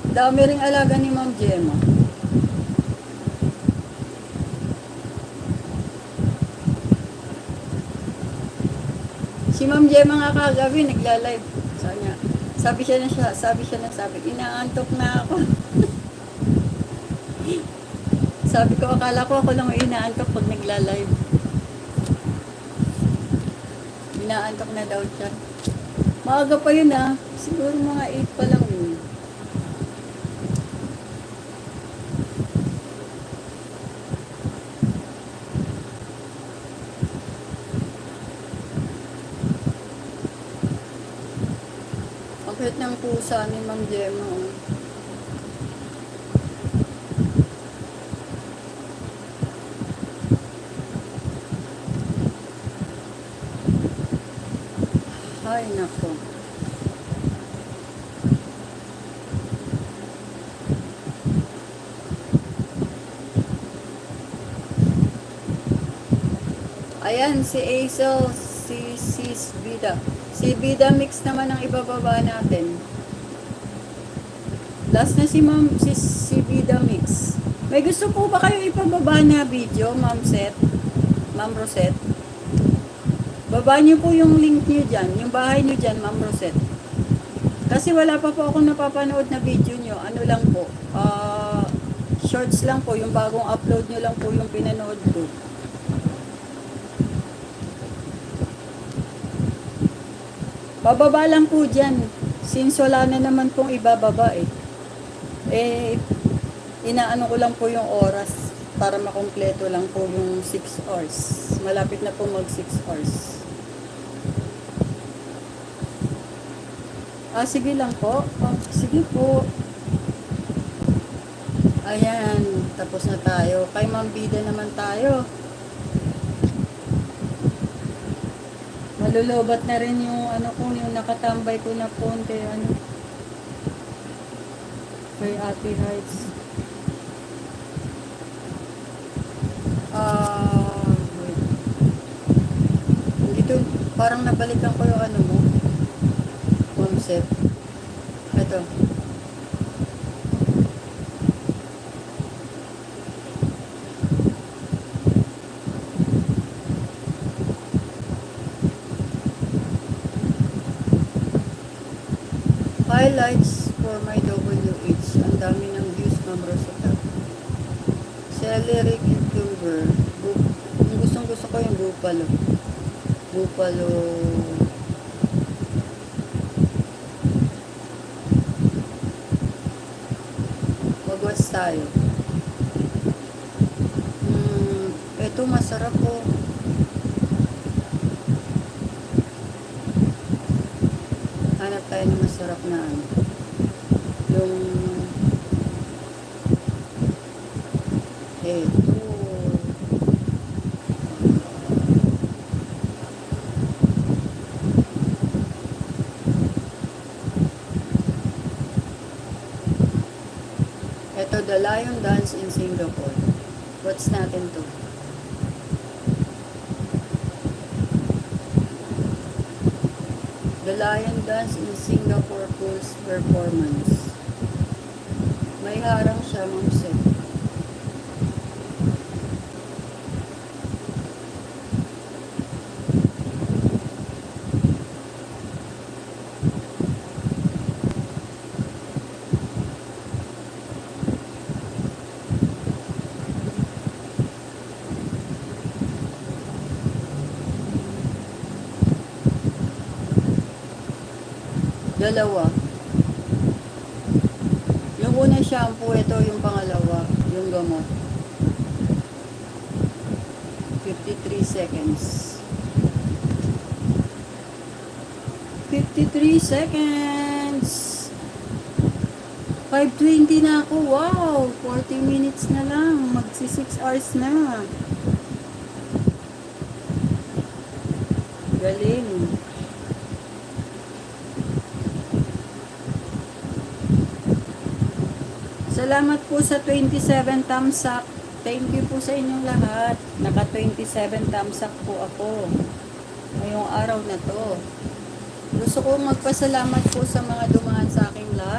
Dami ring alaga ni Ma'am Gemma. Si Ma'am Gemma nga kagabi, nagla-live. Sabi, inaantok na ako. Sabi ko, akala ko ako lang inaantok pag nagla-live. Inaantok na daw siya. Maaga pa yun ah. Siguro mga 8 pa lang yun. Ang cute ng pusa ni Ma'am Gemma. Oh. Ay, nako. Ayan, si Aisel, si Sis Bida. Si Bida Mix naman ang ibababa natin. Last na si Ma'am, si Bida Mix. May gusto po ba kayo ipababa na video, Ma'am Set? Ma'am Rosette? Baba niyo po yung link niyo dyan, yung bahay niyo dyan, Ma'am Rosette. Kasi wala pa po ako napapanood na video niyo. Ano lang po, shorts lang po, yung bagong upload niyo lang po yung pinanood ko. Bababa lang po dyan. Since wala na naman pong ibababa eh. Inaano ko lang po yung oras para makumpleto lang po yung 6 hours. Malapit na po mag 6 hours. Sige lang po. Sige po. Ayan, tapos na tayo. Kay Ma'am Bida naman tayo. Malulubat na rin yung ano ko, yung nakatambay ko na phone kay ano. Kay Ate Heights. Wait. Dito, parang nabalikan ko yung ano mo. Concept. Ito. Highlights for my WH. Ang dami ng views, Ma'am Rosetta. Celery cucumber. Yung gustong-gusto ko yung bupalo. Bupalo. Mag-watch tayo. Ito masarap po. Hanap tayo ng masarap na ano. Yung ito. Ito, The Lion Dance in Singapore. Watch natin to. The Lion Dance in Singapore Pulse Performance. May harang siya, Ma'am Set. Dalawa. Yung unang shampoo, ito yung pangalawa, yung gamot. 53 seconds. 53 seconds. 5:20 na ako. Wow! 40 minutes na lang. Magsi 6 hours na. Galing. Salamat po sa 27 thumbs up. Thank you po sa inyong lahat. Naka 27 thumbs up po ako ngayong araw na to. Gusto ko magpasalamat po sa mga dumaan sa aking live.